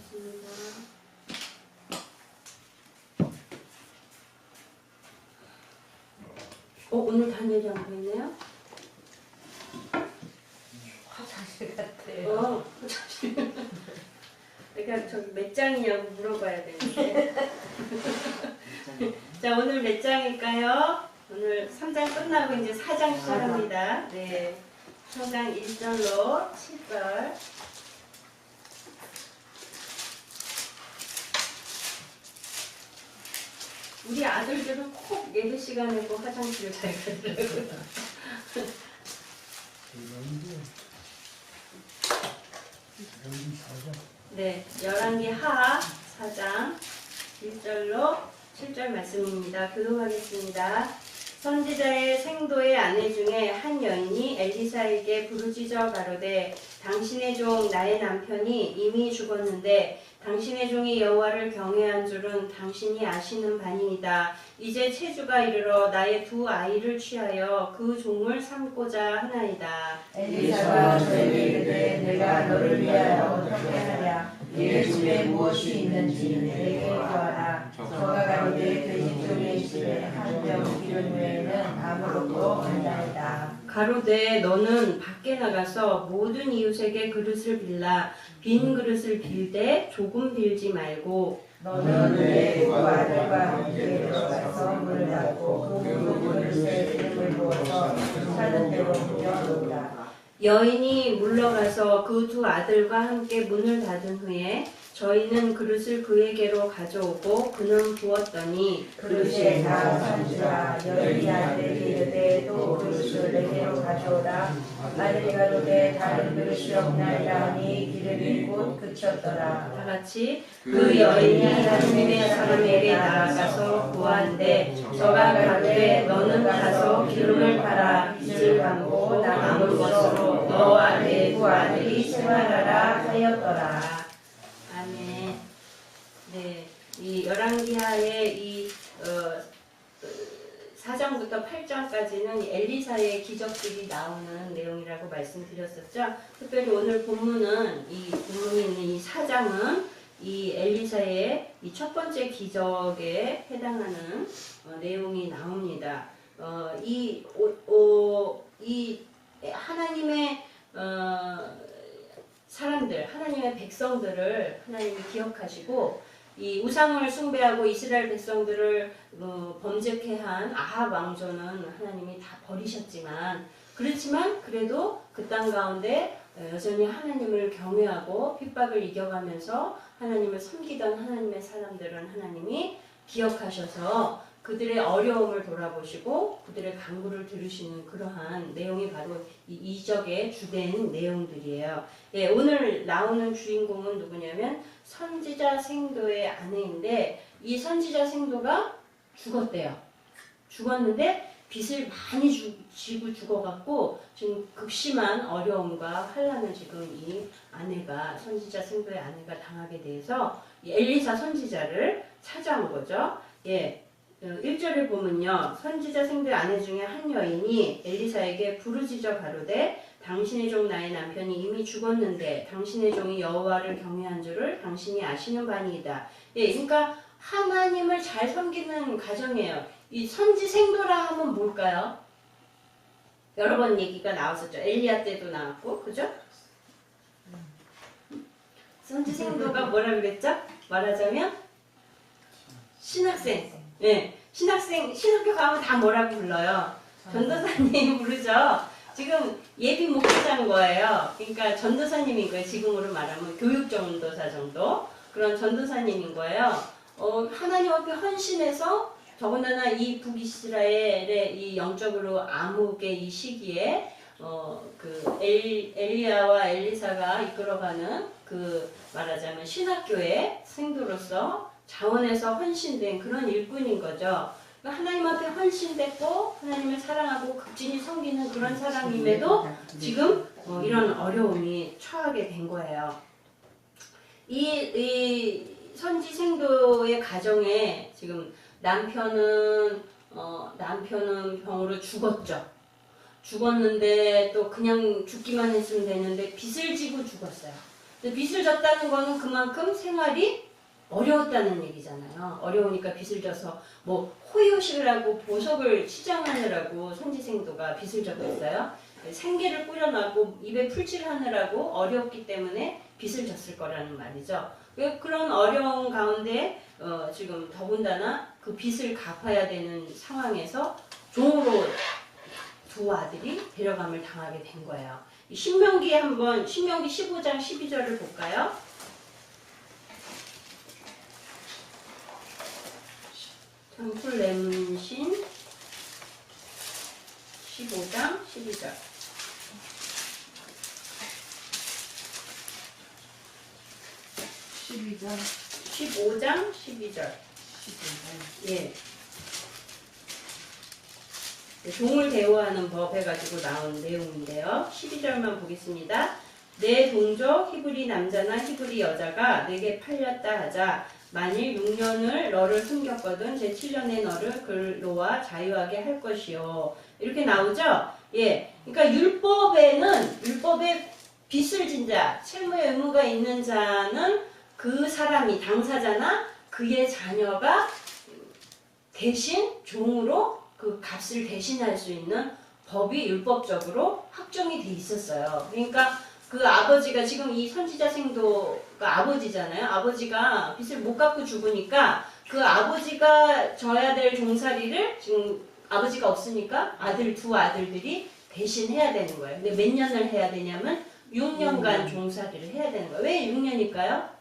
하겠습니다. 오늘 다니엘이 안 보이네요? 화장실 같아요. 화장실. 그러니까 저기 몇 장이냐고 물어봐야 되는데. 자, 오늘 몇 장일까요? 오늘 3장 끝나고 이제 4장 시작합니다. 네. 4장 1절로 7절. 우리 아들들은 꼭 예배 시간에 꼭 화장실을 잘 가더라고요. 네, 열왕기 하 4장 1절로 7절 말씀입니다. 교독하겠습니다. 선지자의 생도의 아내 중에 한 여인이 엘리사에게 부르짖어 가로되 당신의 종 나의 남편이 이미 죽었는데 당신의 종이 여호와를 경외한 줄은 당신이 아시는 바니이다. 이제 체주가 이르러 나의 두 아이를 취하여 그 종을 삼고자 하나이다. 엘리사가 저에게 이르되 내가 너를 위하여 어떻게 하랴. 네 집에 무엇이 있는지 내게 구하라. 저가 가로되 그 집중의 집에 한 병 기름 외에는 아무것도 없나이다. 가로되 너는 밖에 나가서 모든 이웃에게 그릇을 빌라. 빈 그릇을 빌되 조금 빌지 말고 너는 내 두 아들과 함께 들어가서 문을 닫고 그 그릇에 기름을 부어서 사는 대로 부어놓으라. 여인이 물러가서 그 두 아들과 함께 문을 닫은 후에 저희는 그릇을 그에게로 가져오고 그는 부었더니 그릇에 다 찬주라. 여인이 아들에게 이르되 또 그릇을 내게로 가져오라. 아들이 가로되 다른 그릇이 없나이다 하니 기름이 곧 그쳤더라. 다 같이 그 여인이 하나님의 사람에게 나아가서 구하는데 저가 가로되 너는 가서 기름을 팔아 빚을 갚고 남은 것으로 너와 내 두 아들이 생활하라 하였더라. 아멘. 네, 이 열왕기하의 이 4장부터 8장까지는 엘리사의 기적들이 나오는 내용이라고 말씀드렸었죠. 특별히 오늘 본문은 이 본문이 있는 이 4장은 이 엘리사의 이 첫 번째 기적에 해당하는 내용이 나옵니다. 이 하나님의 사람들, 하나님의 백성들을 하나님이 기억하시고 이 우상을 숭배하고 이스라엘 백성들을 범죄케 한 아합 왕조는 하나님이 다 버리셨지만 그렇지만 그래도 그 땅 가운데 여전히 하나님을 경외하고 핍박을 이겨가면서 하나님을 섬기던 하나님의 사람들은 하나님이 기억하셔서 그들의 어려움을 돌아보시고 그들의 간구를 들으시는 그러한 내용이 바로 이 이적의 주된 내용들이에요. 예, 오늘 나오는 주인공은 누구냐면 선지자 생도의 아내인데 이 선지자 생도가 죽었대요. 죽었는데 빚을 많이 지고 죽어갖고 지금 극심한 어려움과 환난을 지금 이 아내가 선지자 생도의 아내가 당하게 돼서 이 엘리사 선지자를 찾아온 거죠. 예. 1절을 보면요. 선지자 생도의 아내 중에 한 여인이 엘리사에게 부르짖어 가로되 당신의 종 나의 남편이 이미 죽었는데 당신의 종이 여호와를 경외한 줄을 당신이 아시는 바니이다. 예, 그러니까 하나님을 잘 섬기는 가정이에요. 이 선지 생도라 하면 뭘까요? 여러 번 얘기가 나왔었죠. 엘리야 때도 나왔고, 그죠? 선지 생도가 뭐라 그랬죠? 말하자면 신학생. 네, 신학교 가면 다 뭐라고 불러요? 전도사님 부르죠? 지금 예비 목회자인 거예요. 그러니까 전도사님인 거예요. 지금으로 말하면 교육전도사 정도. 그런 전도사님인 거예요. 하나님 앞에 헌신해서 더군다나 이 북이스라엘의 이 영적으로 암흑의 이 시기에 그 엘리야와 엘리사가 이끌어가는 그 말하자면 신학교의 생도로서 자원에서 헌신된 그런 일꾼인 거죠. 그러니까 하나님 앞에 헌신됐고 하나님을 사랑하고 극진히 섬기는 그런 사람임에도 지금 이런 어려움이 처하게 된 거예요. 이 선지 생도의 가정에 지금 남편은 병으로 죽었죠. 죽었는데 또 그냥 죽기만 했으면 되는데 빚을 지고 죽었어요. 근데 빚을 졌다는 거는 그만큼 생활이 어려웠다는 얘기잖아요. 어려우니까 빚을 져서 뭐 호요식을 하고 보석을 치장하느라고 선지생도가 빚을 져고 있어요. 생계를 꾸려나고 입에 풀칠을 하느라고 어려웠기 때문에 빚을 졌을 거라는 말이죠. 그런 어려운 가운데 지금 더군다나 그 빚을 갚아야 되는 상황에서 종으로 두 아들이 데려감을 당하게 된 거예요. 신명기에 한번 신명기 15장 12절을 볼까요? 창출렘신 15장 12절. 15장 12절. 예. 종을 대우하는 법 해가지고 나온 내용인데요. 12절만 보겠습니다. 내 동족 히브리 남자나 히브리 여자가 내게 팔렸다 하자. 만일 6년을 너를 숨겼거든 제7년에 너를 근로와 자유하게 할 것이요. 이렇게 나오죠? 예. 그러니까 율법에 빚을 진 자, 채무의 의무가 있는 자는 그 사람이 당사자나 그의 자녀가 대신 종으로 그 값을 대신할 수 있는 법이 율법적으로 확정이 돼 있었어요. 그러니까 그 아버지가 지금 이 선지자 생도가 아버지잖아요. 아버지가 빚을 못 갚고 죽으니까 그 아버지가 져야 될 종살이를 지금 아버지가 없으니까 두 아들들이 대신 해야 되는 거예요. 근데 몇 년을 해야 되냐면 6년간 종살이를 해야 되는 거예요. 왜 6년일까요?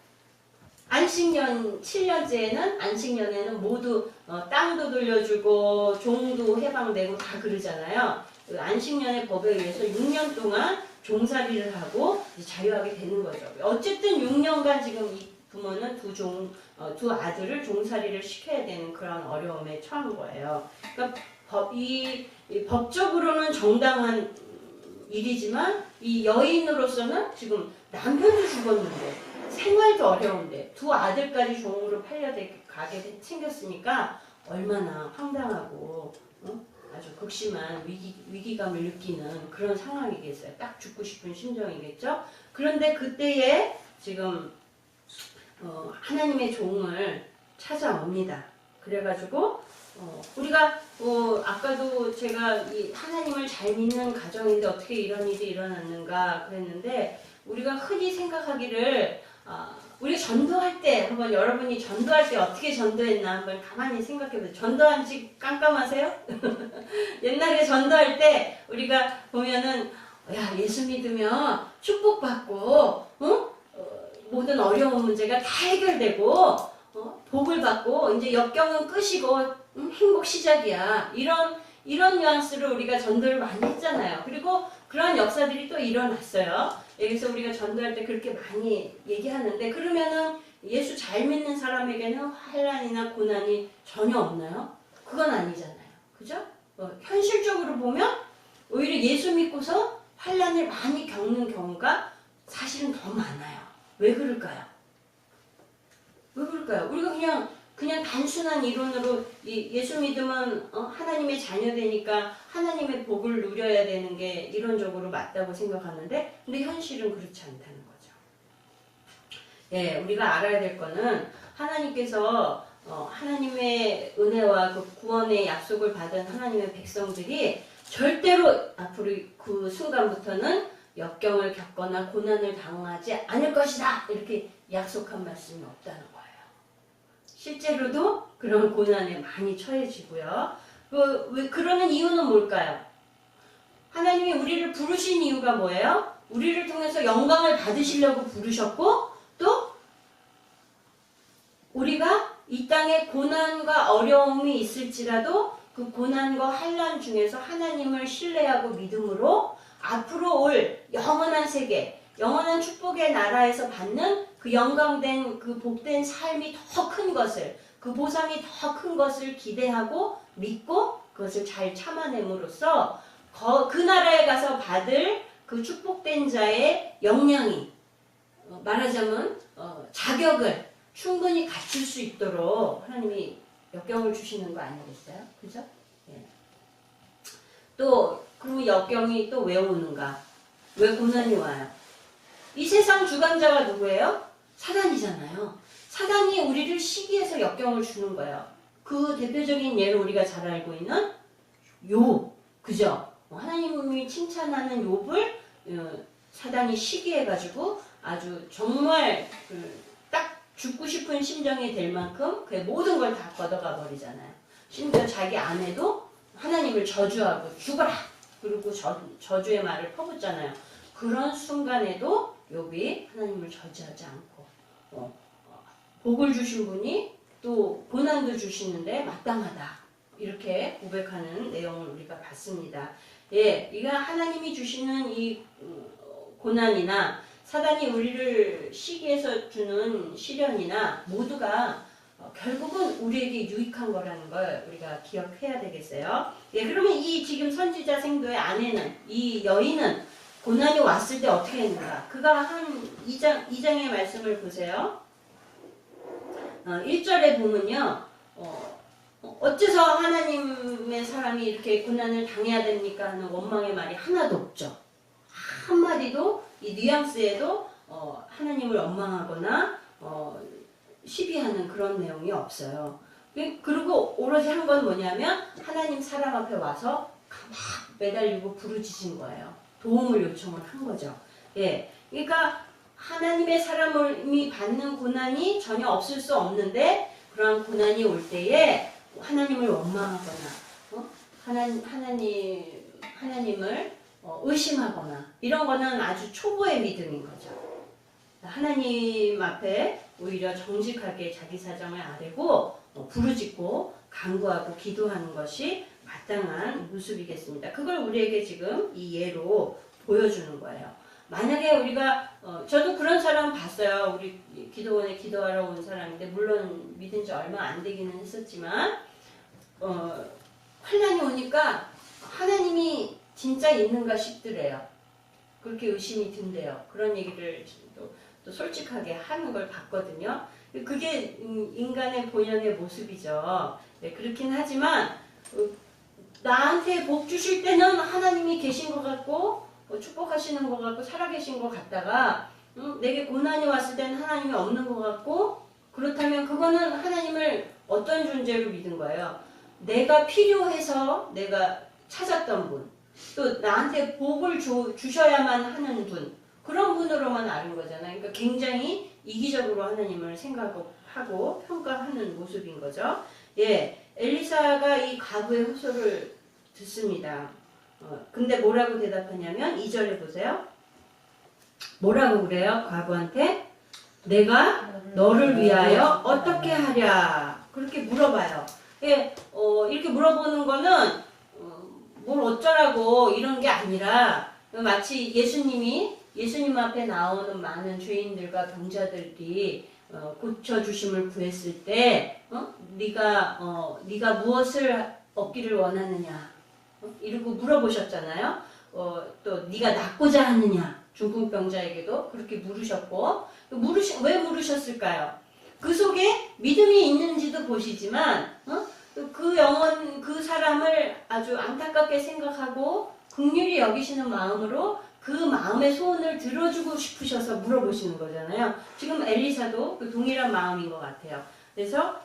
안식년 7년째에는 안식년에는 모두 땅도 돌려주고 종도 해방되고 다 그러잖아요. 그 안식년의 법에 의해서 6년 동안 종살이를 하고 자유하게 되는 거죠. 어쨌든 6년간 지금 이 부모는 두 아들을 종살이를 시켜야 되는 그런 어려움에 처한 거예요. 그러니까 법적으로는 정당한 일이지만 이 여인으로서는 지금 남편도 죽었는데 생활도 어려운데 두 아들까지 종으로 팔려가게 생겼으니까 얼마나 황당하고 아주 극심한 위기감을 느끼는 그런 상황이겠어요. 딱 죽고 싶은 심정이겠죠. 그런데 그때에 지금 하나님의 종을 찾아옵니다. 그래가지고 우리가 아까도 제가 이 하나님을 잘 믿는 가정인데 어떻게 이런 일이 일어났는가 그랬는데 우리가 흔히 생각하기를 우리 전도할 때 한번 여러분이 전도할 때 어떻게 전도했나 한번 가만히 생각해보세요. 전도한 지 깜깜하세요? 옛날에 전도할 때 우리가 보면은 야 예수 믿으면 축복받고 모든 어려운 문제가 다 해결되고 복을 받고 이제 역경은 끝이고 행복 시작이야. 이런 뉘앙스로 우리가 전도를 많이 했잖아요. 그리고 그런 역사들이 또 일어났어요. 여기서 우리가 전도할 때 그렇게 많이 얘기하는데 그러면은 예수 잘 믿는 사람에게는 환난이나 고난이 전혀 없나요? 그건 아니잖아요. 그죠? 현실적으로 보면 오히려 예수 믿고서 환난을 많이 겪는 경우가 사실은 더 많아요. 왜 그럴까요? 왜 그럴까요? 우리가 그냥 단순한 이론으로 예수 믿으면 하나님의 자녀되니까 하나님의 복을 누려야 되는 게 이론적으로 맞다고 생각하는데 근데 현실은 그렇지 않다는 거죠. 예, 우리가 알아야 될 거는 하나님께서 하나님의 은혜와 그 구원의 약속을 받은 하나님의 백성들이 절대로 앞으로 그 순간부터는 역경을 겪거나 고난을 당하지 않을 것이다 이렇게 약속한 말씀이 없다는 거예요. 실제로도 그런 고난에 많이 처해지고요. 그러는 이유는 뭘까요? 하나님이 우리를 부르신 이유가 뭐예요? 우리를 통해서 영광을 받으시려고 부르셨고 또 우리가 이 땅에 고난과 어려움이 있을지라도 그 고난과 환난 중에서 하나님을 신뢰하고 믿음으로 앞으로 올 영원한 세계, 영원한 축복의 나라에서 받는 그 영광된 그 복된 삶이 더 큰 것을 그 보상이 더 큰 것을 기대하고 믿고 그것을 잘 참아냄으로써 그 나라에 가서 받을 그 축복된 자의 역량이 말하자면 자격을 충분히 갖출 수 있도록 하나님이 역경을 주시는 거 아니겠어요? 그죠? 예. 또 그리고 역경이 또 왜 오는가? 왜 고난이 와요? 이 세상 주관자가 누구예요? 사단이잖아요. 사단이 우리를 시기해서 역경을 주는 거예요. 그 대표적인 예로 우리가 잘 알고 있는 욥, 그죠? 하나님이 칭찬하는 욥을 사단이 시기해가지고 아주 정말 딱 죽고 싶은 심정이 될 만큼 그 모든 걸 다 걷어가 버리잖아요. 심지어 자기 아내도 하나님을 저주하고 죽어라! 그리고 저주의 말을 퍼붓잖아요. 그런 순간에도 욥이 하나님을 저주하지 않고 복을 주신 분이 또 고난도 주시는데 마땅하다. 이렇게 고백하는 내용을 우리가 봤습니다. 예, 이가 하나님이 주시는 이 고난이나 사단이 우리를 시기해서 주는 시련이나 모두가 결국은 우리에게 유익한 거라는 걸 우리가 기억해야 되겠어요. 예, 그러면 이 지금 선지자 생도의 아내는, 이 여인은 고난이 왔을 때 어떻게 했는가? 그가 한 2장의 말씀을 보세요. 1절에 보면요. 어째서 하나님의 사람이 이렇게 고난을 당해야 됩니까? 하는 원망의 말이 하나도 없죠. 한마디도 이 뉘앙스에도 하나님을 원망하거나 시비하는 그런 내용이 없어요. 그리고 오로지 한 건 뭐냐면 하나님 사람 앞에 와서 막 매달리고 부르짖은 거예요. 도움을 요청을 한 거죠. 예, 그러니까 하나님의 사람이 받는 고난이 전혀 없을 수 없는데 그러한 고난이 올 때에 하나님을 원망하거나 하나님을 의심하거나 이런 거는 아주 초보의 믿음인 거죠. 하나님 앞에 오히려 정직하게 자기 사정을 아뢰고 부르짖고 간구하고 기도하는 것이 마땅한 모습이겠습니다. 그걸 우리에게 지금 이 예로 보여주는 거예요. 만약에 우리가 저도 그런 사람 봤어요. 우리 기도원에 기도하러 온 사람인데 물론 믿은 지 얼마 안 되기는 했었지만 환난이 오니까 하나님이 진짜 있는가 싶더래요. 그렇게 의심이 든대요. 그런 얘기를 또 솔직하게 하는 걸 봤거든요. 그게 인간의 본연의 모습이죠. 네, 그렇긴 하지만 나한테 복 주실 때는 하나님이 계신 것 같고 축복하시는 것 같고 살아계신 것 같다가 내게 고난이 왔을 때는 하나님이 없는 것 같고 그렇다면 그거는 하나님을 어떤 존재로 믿은 거예요? 내가 필요해서 내가 찾았던 분, 또 나한테 복을 주셔야만 하는 분, 그런 분으로만 아는 거잖아요. 그러니까 굉장히 이기적으로 하나님을 생각하고 평가하는 모습인 거죠. 예, 엘리사가 이 과부의 호소를 듣습니다. 근데 뭐라고 대답하냐면 2절에 보세요. 뭐라고 그래요? 과부한테 내가 너를 위하여 어떻게 하랴 그렇게 물어봐요. 예, 이렇게 물어보는 거는 뭘 어쩌라고 이런 게 아니라 마치 예수님 앞에 나오는 많은 죄인들과 병자들이 고쳐주심을 구했을 때 네가 무엇을 얻기를 원하느냐 이러고 물어보셨잖아요. 또 네가 낫고자 하느냐 중풍병자에게도 그렇게 물으셨고 왜 물으셨을까요? 그 속에 믿음이 있는지도 보시지만 그 사람을 아주 안타깝게 생각하고 긍휼히 여기시는 마음으로 그 마음의 소원을 들어주고 싶으셔서 물어보시는 거잖아요. 지금 엘리사도 그 동일한 마음인 것 같아요. 그래서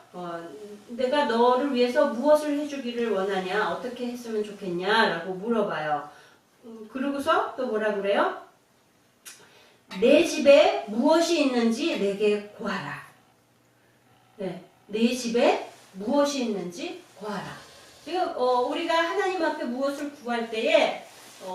내가 너를 위해서 무엇을 해주기를 원하냐, 어떻게 했으면 좋겠냐 라고 물어봐요. 그러고서 또 뭐라 그래요? 내 집에 무엇이 있는지 내게 구하라. 네, 내 집에 무엇이 있는지 구하라. 지금 우리가 하나님 앞에 무엇을 구할 때에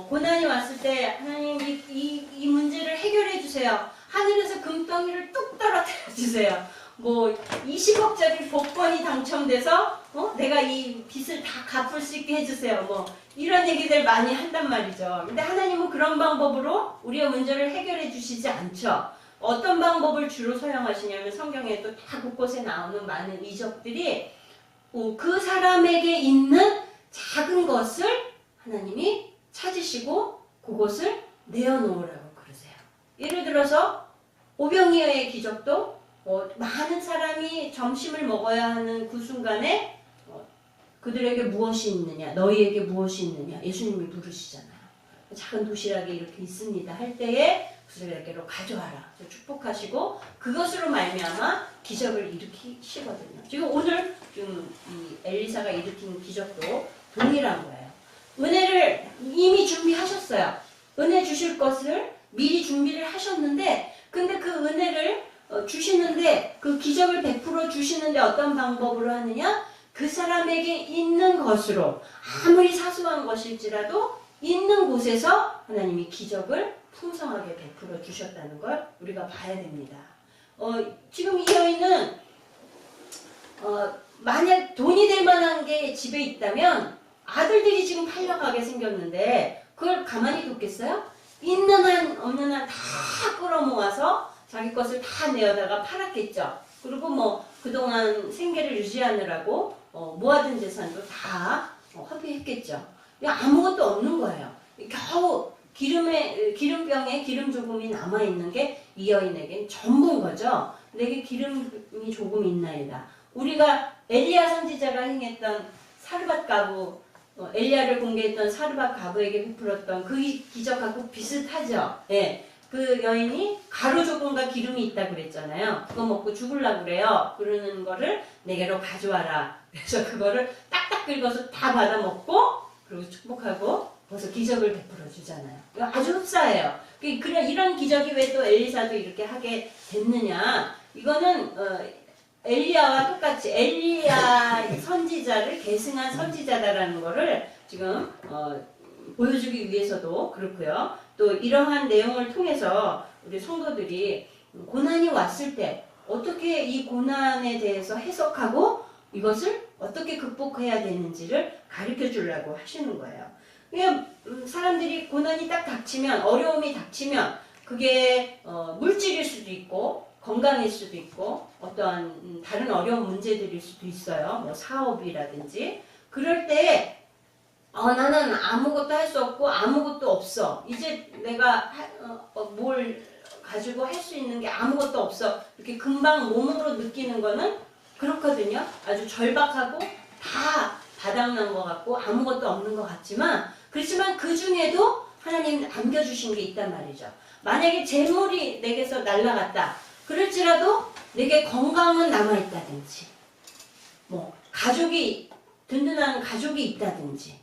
고난이 왔을 때 하나님 이 문제를 해결해 주세요. 하늘에서 금덩이를 뚝 떨어뜨려 주세요. 뭐 20억짜리 복권이 당첨돼서 내가 이 빚을 다 갚을 수 있게 해주세요. 뭐 이런 얘기들 많이 한단 말이죠. 근데 하나님은 그런 방법으로 우리의 문제를 해결해 주시지 않죠. 어떤 방법을 주로 사용하시냐면 성경에 또 다 곳곳에 나오는 많은 이적들이 그 사람에게 있는 작은 것을 하나님이 찾으시고 그것을 내어놓으라고 그러세요. 예를 들어서 오병이어의 기적도 많은 사람이 점심을 먹어야 하는 그 순간에 그들에게 무엇이 있느냐, 너희에게 무엇이 있느냐 예수님이 부르시잖아요. 작은 도시락이 이렇게 있습니다 할 때에 그것을 내게로 가져와라. 축복하시고 그것으로 말미암아 기적을 일으키시거든요. 지금 오늘 지금 이 엘리사가 일으킨 기적도 동일한 거예요. 은혜를 이미 준비하셨어요. 은혜 주실 것을 미리 준비를 하셨는데, 근데 그 은혜를 주시는데, 그 기적을 베풀어 주시는데 어떤 방법으로 하느냐? 그 사람에게 있는 것으로, 아무리 사소한 것일지라도 있는 곳에서 하나님이 기적을 풍성하게 베풀어 주셨다는 걸 우리가 봐야 됩니다. 지금 이 여인은 만약 돈이 될 만한 게 집에 있다면 아들들이 지금 팔려가게 생겼는데 그걸 가만히 뒀겠어요? 있는 한 없는 한 다 끌어모아서 자기 것을 다 내어다가 팔았겠죠. 그리고 뭐 그동안 생계를 유지하느라고 모아둔 재산도 다 허비했겠죠. 아무것도 없는 거예요. 겨우 기름병에 기름 조금이 남아있는 게 이 여인에겐 전부인 거죠. 내게 기름이 조금 있나이다. 우리가 엘리야 선지자가 행했던 사르밧 가부, 엘리야를 공개했던 사르밧 가부에게 베풀었던 그 기적하고 비슷하죠. 예. 그 여인이 가루 조금과 기름이 있다 그랬잖아요. 그거 먹고 죽으려고 그래요. 그러는 거를 내게로 가져와라. 그래서 그거를 딱딱 긁어서 다 받아 먹고 그리고 축복하고 거기서 기적을 베풀어 주잖아요. 이거 아주 흡사해요. 이런 기적이 왜 또 엘리사도 이렇게 하게 됐느냐? 이거는 엘리야와 똑같이 엘리야 선지자를 계승한 선지자다라는 거를 지금 보여주기 위해서도 그렇고요. 또 이러한 내용을 통해서 우리 성도들이 고난이 왔을 때 어떻게 이 고난에 대해서 해석하고 이것을 어떻게 극복해야 되는지를 가르쳐 주려고 하시는 거예요. 그냥 사람들이 고난이 딱 닥치면, 어려움이 닥치면 그게 물질일 수도 있고 건강일 수도 있고 어떠한 다른 어려운 문제들일 수도 있어요. 뭐 사업이라든지. 그럴 때 나는 아무것도 할 수 없고 아무것도 없어. 이제 내가 뭘 가지고 할 수 있는 게 아무것도 없어. 이렇게 금방 몸으로 느끼는 거는 그렇거든요. 아주 절박하고 다 바닥난 것 같고 아무것도 없는 것 같지만 그렇지만 그 중에도 하나님 남겨주신 게 있단 말이죠. 만약에 재물이 내게서 날아갔다. 그럴지라도 내게 건강은 남아있다든지 뭐 든든한 가족이 있다든지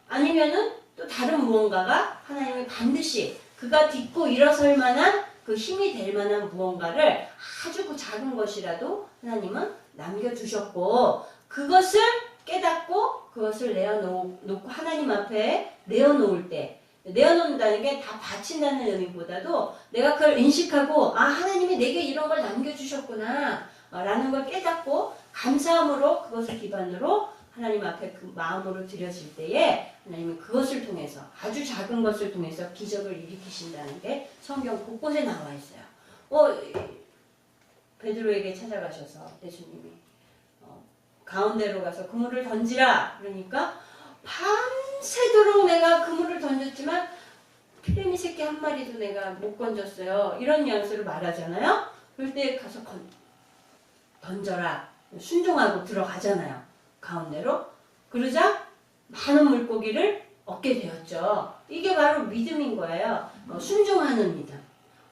아니면은 또 다른 무언가가 하나님이 반드시 그가 딛고 일어설 만한 그 힘이 될 만한 무언가를 아주 작은 것이라도 하나님은 남겨주셨고 그것을 깨닫고 그것을 내어놓고 하나님 앞에 내어놓을 때 내어놓는다는 게 다 바친다는 의미보다도 내가 그걸 인식하고 하나님이 내게 이런 걸 남겨주셨구나 라는 걸 깨닫고 감사함으로 그것을 기반으로 하나님 앞에 그 마음으로 드려질 때에 하나님은 그것을 통해서 아주 작은 것을 통해서 기적을 일으키신다는 게 성경 곳곳에 나와 있어요. 베드로에게 찾아가셔서 예수님이 가운데로 가서 그물을 던지라 그러니까 밤새도록 내가 그물을 던졌지만 피레미 새끼 한 마리도 내가 못 건졌어요. 이런 뉘앙스로 말하잖아요. 그럴 때 가서 던져라. 순종하고 들어가잖아요. 가운데로. 그러자 많은 물고기를 얻게 되었죠. 이게 바로 믿음인 거예요. 순종하는 믿음.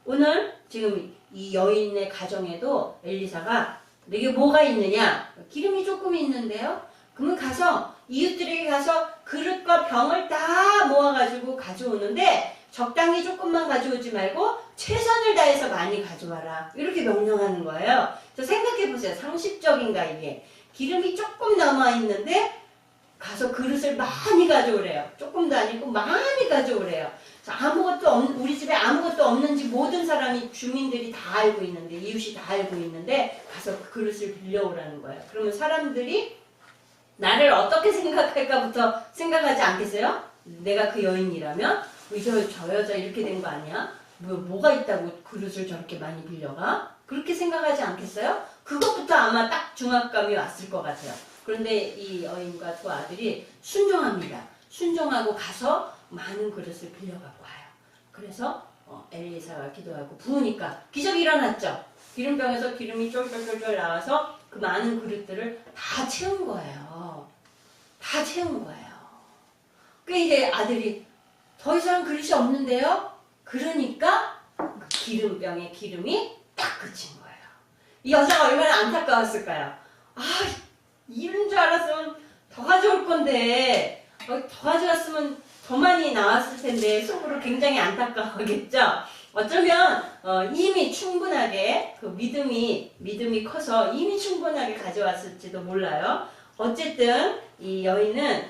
오늘 지금 이 여인의 가정에도 엘리사가 내게 뭐가 있느냐? 기름이 조금 있는데요. 그러면 가서 이웃들에게 가서 그릇과 병을 다 모아가지고 가져오는데 적당히 조금만 가져오지 말고 최선을 다해서 많이 가져와라. 이렇게 명령하는 거예요. 저 생각해보세요. 상식적인가 이게. 기름이 조금 남아있는데 가서 그릇을 많이 가져오래요. 조금도 아니고 많이 가져오래요. 우리 집에 아무것도 없는지 모든 사람이 주민들이 다 알고 있는데 이웃이 다 알고 있는데 가서 그 그릇을 빌려오라는 거예요. 그러면 사람들이 나를 어떻게 생각할까부터 생각하지 않겠어요? 내가 그 여인이라면 저 여자 이렇게 된 거 아니야? 뭐가 있다고 그릇을 저렇게 많이 빌려가? 그렇게 생각하지 않겠어요? 그것부터 아마 딱 중압감이 왔을 것 같아요. 그런데 이 여인과 두 아들이 순종합니다. 순종하고 가서 많은 그릇을 빌려갖고 와요. 그래서 엘리사가 기도하고 부으니까 기적이 일어났죠. 기름병에서 기름이 쫄쫄쫄쫄 나와서 그 많은 그릇들을 다 채운 거예요. 다 채운 거예요. 그 이제 아들이 더 이상 그릇이 없는데요. 그러니까 그 기름병에 기름이 딱 그친 거예요. 이 여자가 얼마나 안타까웠을까요? 아, 이런 줄 알았으면 더 가져올 건데, 더 가져왔으면 더 많이 나왔을 텐데 속으로 굉장히 안타까워하겠죠. 어쩌면 이미 충분하게 그 믿음이 커서 이미 충분하게 가져왔을지도 몰라요. 어쨌든 이 여인은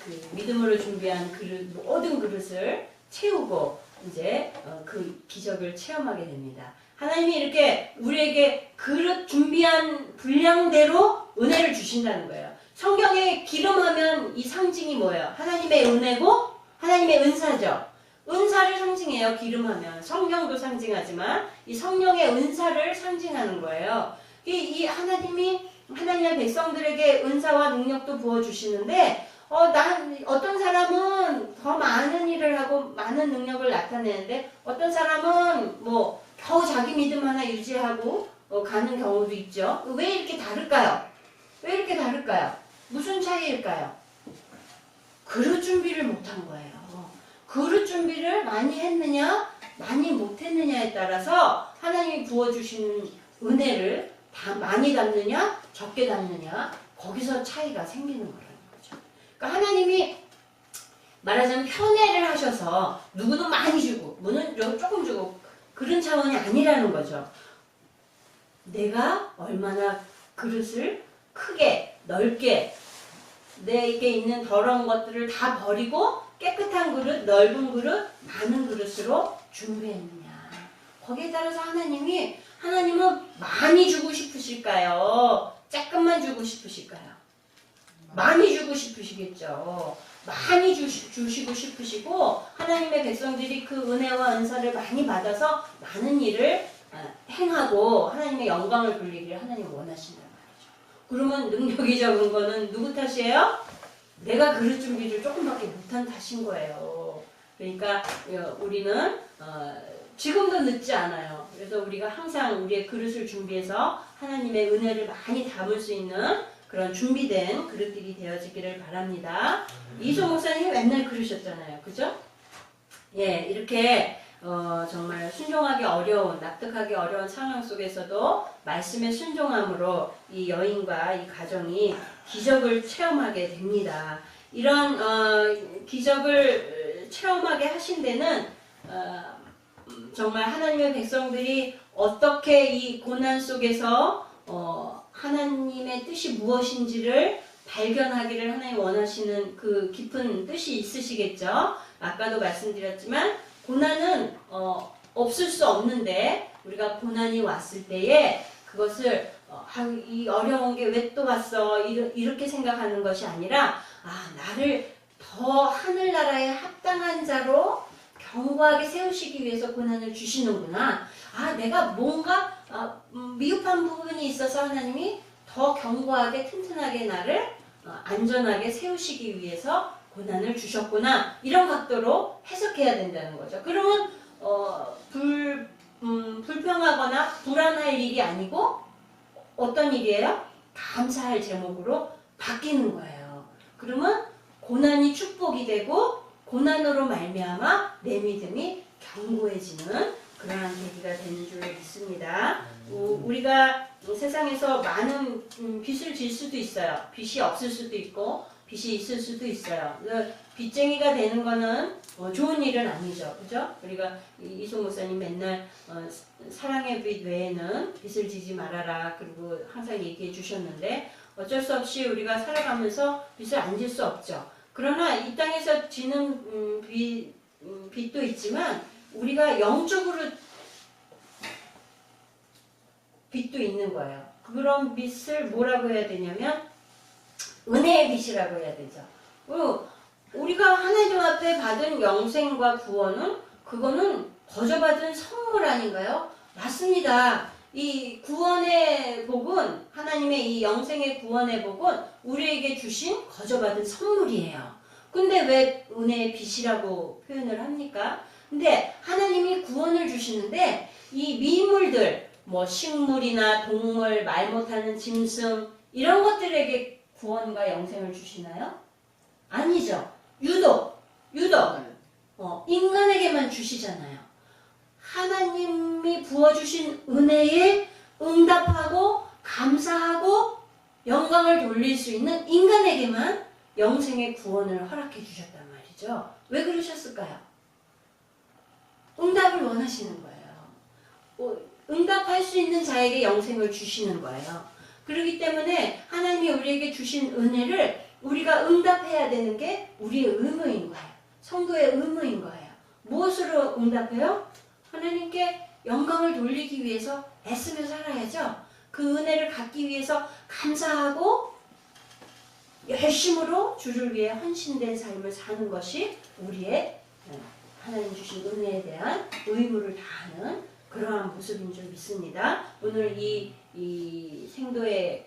그 믿음으로 준비한 모든 그릇을 채우고 이제 그 기적을 체험하게 됩니다. 하나님이 이렇게 우리에게 그릇 준비한 분량대로 은혜를 주신다는 거예요. 성경에 기름하면 이 상징이 뭐예요? 하나님의 은혜고 하나님의 은사죠. 은사를 상징해요. 기름하면 성령도 상징하지만 이 성령의 은사를 상징하는 거예요. 이 하나님이 하나님의 백성들에게 은사와 능력도 부어주시는데 어떤 사람은 더 많은 일을 하고 많은 능력을 나타내는데 어떤 사람은 뭐 겨우 자기 믿음 하나 유지하고 가는 경우도 있죠. 왜 이렇게 다를까요? 왜 이렇게 다를까요? 무슨 차이일까요? 그릇 준비를 못한 거예요. 그릇 준비를 많이 했느냐 많이 못했느냐에 따라서 하나님이 부어주시는 은혜를 다 많이 담느냐 적게 담느냐 거기서 차이가 생기는 거라는 거죠. 그러니까 하나님이 말하자면 편애를 하셔서 누구는 많이 주고 누구는 조금 주고 그런 차원이 아니라는 거죠. 내가 얼마나 그릇을 크게 넓게 내게 있는 더러운 것들을 다 버리고 깨끗한 그릇, 넓은 그릇, 많은 그릇으로 준비했느냐. 거기에 따라서 하나님은 많이 주고 싶으실까요? 조금만 주고 싶으실까요? 많이 주고 싶으시겠죠. 많이 주시고 싶으시고 하나님의 백성들이 그 은혜와 은사를 많이 받아서 많은 일을 행하고 하나님의 영광을 돌리기를 하나님 원하신단 말이죠. 그러면 능력이 적은 거는 누구 탓이에요? 내가 그릇 준비를 조금밖에 못한 탓인 거예요. 그러니까 우리는 지금도 늦지 않아요. 그래서 우리가 항상 우리의 그릇을 준비해서 하나님의 은혜를 많이 담을 수 있는 그런 준비된 그릇들이 되어지기를 바랍니다. 이소 목사님이 맨날 그러셨잖아요. 그죠? 예, 이렇게 정말 순종하기 어려운, 납득하기 어려운 상황 속에서도 말씀의 순종함으로 이 여인과 이 가정이 기적을 체험하게 됩니다. 이런 기적을 체험하게 하신 데는 정말 하나님의 백성들이 어떻게 이 고난 속에서 하나님의 뜻이 무엇인지를 발견하기를 하나님 원하시는 그 깊은 뜻이 있으시겠죠. 아까도 말씀드렸지만 고난은 없을 수 없는데 우리가 고난이 왔을 때에 그것을 이 어려운 게 왜 또 왔어 이렇게 생각하는 것이 아니라 나를 더 하늘나라에 합당한 자로 견고하게 세우시기 위해서 고난을 주시는구나. 내가 뭔가 미흡한 부분이 있어서 하나님이 더 견고하게 튼튼하게 나를 안전하게 세우시기 위해서 고난을 주셨구나. 이런 각도로 해석해야 된다는 거죠. 그러면 불평하거나 불안할 일이 아니고 어떤 일이에요? 감사할 제목으로 바뀌는 거예요. 그러면 고난이 축복이 되고 고난으로 말미암아 내 믿음이 견고해지는 그러한 계기가 되는 줄 믿습니다. 우리가 세상에서 많은 빚을 질 수도 있어요. 빚이 없을 수도 있고 빚이 있을 수도 있어요. 빚쟁이가 되는 거는 좋은 일은 아니죠. 그죠? 우리가 이소 목사님 맨날 사랑의 빚 외에는 빚을 지지 말아라. 그리고 항상 얘기해 주셨는데 어쩔 수 없이 우리가 살아가면서 빚을 안 질 수 없죠. 그러나 이 땅에서 지는 빚도 있지만 우리가 영적으로 빚도 있는 거예요. 그런 빚을 뭐라고 해야 되냐면 은혜의 빚이라고 해야 되죠. 우리가 하나님 앞에 받은 영생과 구원은 그거는 거저받은 선물 아닌가요? 맞습니다. 이 구원의 복은 하나님의 이 영생의 구원의 복은 우리에게 주신 거저받은 선물이에요. 근데 왜 은혜의 빚이라고 표현을 합니까? 근데 하나님이 구원을 주시는데 이 미물들 뭐 식물이나 동물, 말 못하는 짐승 이런 것들에게 구원과 영생을 주시나요? 아니죠. 유독 인간에게만 주시잖아요. 하나님이 부어주신 은혜에 응답하고 감사하고 영광을 돌릴 수 있는 인간에게만 영생의 구원을 허락해 주셨단 말이죠. 왜 그러셨을까요? 응답을 원하시는 거예요. 응답할 수 있는 자에게 영생을 주시는 거예요. 그렇기 때문에 하나님이 우리에게 주신 은혜를 우리가 응답해야 되는 게 우리의 의무인 거예요. 성도의 의무인 거예요. 무엇으로 응답해요? 하나님께 영광을 돌리기 위해서 애쓰며 살아야죠. 그 은혜를 갖기 위해서 감사하고 열심으로 주를 위해 헌신된 삶을 사는 것이 우리의 하나님 주신 은혜에 대한 의무를 다하는 그러한 모습인 줄 믿습니다. 오늘 이 생도의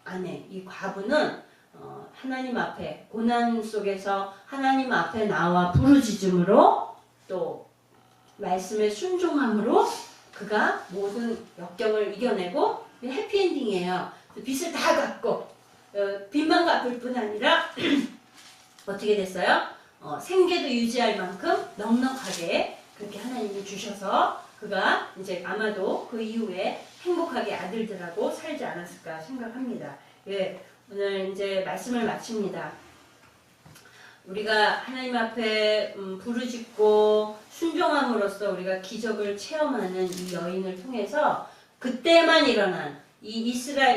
아내, 이 과부는 하나님 앞에 고난 속에서 하나님 앞에 나와 부르짖음으로 또 말씀에 순종함으로 그가 모든 역경을 이겨내고 해피엔딩이에요. 빚을 다 갚고 빚만 갚을 뿐 아니라 어떻게 됐어요? 생계도 유지할 만큼 넉넉하게 그렇게 하나님이 주셔서 그가 이제 아마도 그 이후에 행복하게 아들들하고 살지 않았을까 생각합니다. 예, 오늘 이제 말씀을 마칩니다. 우리가 하나님 앞에 부르짖고 순종함으로써 우리가 기적을 체험하는 이 여인을 통해서 그때만 일어난 이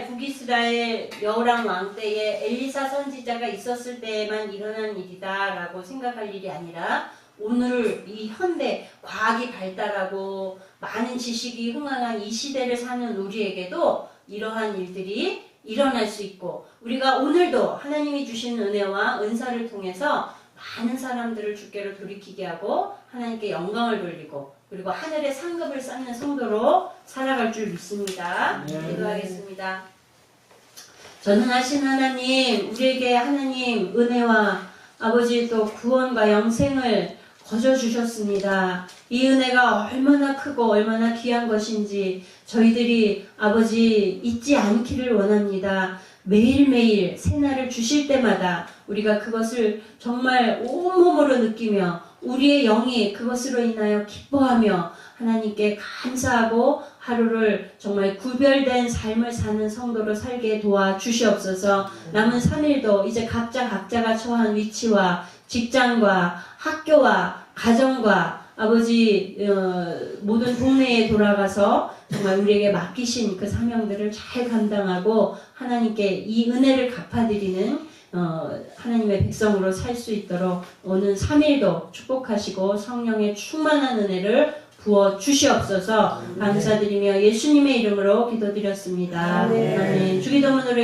북이스라엘 여호람 왕 때에 엘리사 선지자가 있었을 때에만 일어난 일이다라고 생각할 일이 아니라 오늘 이 현대 과학이 발달하고 많은 지식이 흥황한 이 시대를 사는 우리에게도 이러한 일들이 일어날 수 있고 우리가 오늘도 하나님이 주신 은혜와 은사를 통해서 많은 사람들을 주께로 돌이키게 하고 하나님께 영광을 돌리고 그리고 하늘의 상급을 쌓는 성도로 살아갈 줄 믿습니다. 기도하겠습니다. 전능하신 하나님, 우리에게 하나님 은혜와 아버지 또 구원과 영생을 거저 주셨습니다. 이 은혜가 얼마나 크고 얼마나 귀한 것인지 저희들이 아버지 잊지 않기를 원합니다. 매일매일 새날을 주실 때마다 우리가 그것을 정말 온몸으로 느끼며 우리의 영이 그것으로 인하여 기뻐하며 하나님께 감사하고 하루를 정말 구별된 삶을 사는 성도로 살게 도와주시옵소서. 남은 3일도 이제 각자가 처한 위치와 직장과 학교와 가정과 아버지 모든 동네에 돌아가서 정말 우리에게 맡기신 그 사명들을 잘 감당하고 하나님께 이 은혜를 갚아드리는 하나님의 백성으로 살 수 있도록 오는 3일도 축복하시고 성령의 충만한 은혜를 부어 주시옵소서. 감사드리며 예수님의 이름으로 기도드렸습니다. 아멘. 주기도문으로